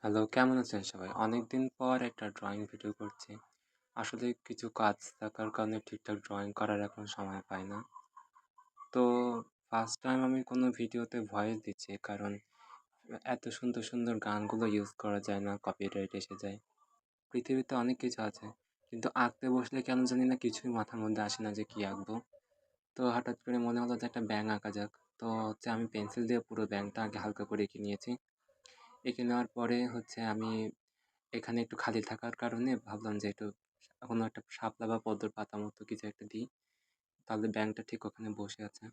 Hello, কেমন আছেন সবাই? অনেকদিন পর একটা ড্রয়িং ভিডিও করছি। আসলে কিছু কাজ থাকার কারণে ঠিকঠাক ড্রয়িং করার এখন সময় পাই না। তো ফার্স্ট টাইম আমি কোনো ভিডিওতে ভয়েস দিচ্ছি কারণ এত সুন্দর, সুন্দর গানগুলো ইউজ করা যায় না, কপিরাইট এসে যায়। পৃথিবীতে অনেক কিছু আছে। কিন্তু আঁকতে বসলে কেন জানি না কিছুই মাথার মধ্যে আসে না যে কি আঁকবো। তো হঠাৎ করে মনে হলো যে একটা ব্যাঙ আঁকা যাক। তো হচ্ছে আমি পেন্সিল দিয়ে পুরো ব্যাঙটা আগে হালকা করে এঁকে নিয়েছি। এঁকে নেওয়ার পরে হচ্ছে আমি এখানে একটু খালি থাকার কারণে ভাবলাম যে একটু কোনো একটা শাপলা বা পদ্মর পাতা মতো কিছু একটা দিই, তাহলে ব্যাঙটা ঠিক ওখানে বসে আছে।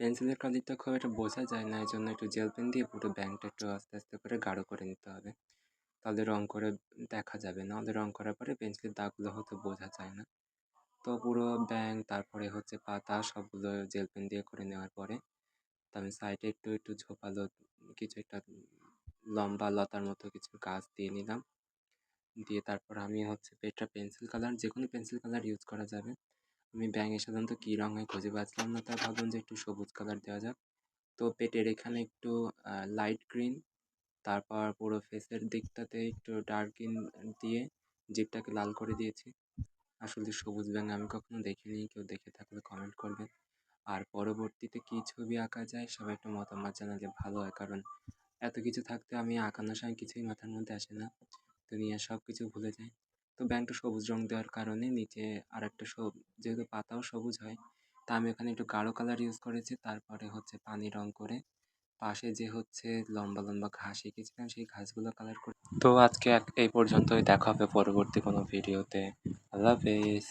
পেন্সিলের কালিটা খুব একটা বোঝা যায় না, এই জন্য একটু জেল পেন দিয়ে পুরো ব্যাঙটা একটু আস্তে আস্তে করে গাঢ় করে নিতে হবে, তাহলে রং করে দেখা যাবে, নাহলে রং করার পরে পেন্সিলের দাগগুলো হয়তো বোঝা যায় না। তো পুরো ব্যাঙ তারপরে হচ্ছে পাতা সবগুলো জেল পেন দিয়ে করে নেওয়ার পরে তো আমি সাইডে একটু একটু ঝোপালো কিছু একটা লম্বা লতার মতো কিছু গাছ দিয়ে নিলাম। দিয়ে তারপর আমি হচ্ছে এটা পেন্সিল কালার, যে কোনো পেন্সিল কালার ইউজ করা যাবে। আমি ব্যাঙে সাধারণত কী রঙ হয় খুঁজে পাচ্ছিলাম না, তাই ভাবলাম যে একটু সবুজ কালার দেওয়া যাক। তো পেটের এখানে একটু লাইট গ্রিন, তারপর পুরো ফেসের দিকটাতে একটু ডার্ক গ্রিন দিয়ে জিভটাকে লাল করে দিয়েছি। আসলে সবুজ ব্যাঙ আমি কখনো দেখিনি, কেউ দেখে থাকলে কমেন্ট করবেন। আর পরবর্তীতে কী ছবি আঁকা যায় সবাই একটু মতামত জানালে ভালো হয়, কারণ এত কিছু থাকতে আমি আঁকানোর সময় কিছুই মাথার মধ্যে আসে না, দুনিয়ার সব কিছু ভুলে যাই। তো ব্যাঙটা সবুজ রং দেওয়ার কারণে নিচে আর একটা যেহেতু পাতাও সবুজ হয়, তা আমি এখানে একটু গাঢ় কালার ইউজ করেছি। তারপরে হচ্ছে পানি রং করে পাশে যে হচ্ছে লম্বা লম্বা ঘাস এঁকেছিলাম সেই ঘাসগুলো কালার করে। তো আজকে এই পর্যন্তই, দেখা হবে পরবর্তী কোনো ভিডিওতে। আল্লাহ হাফেজ।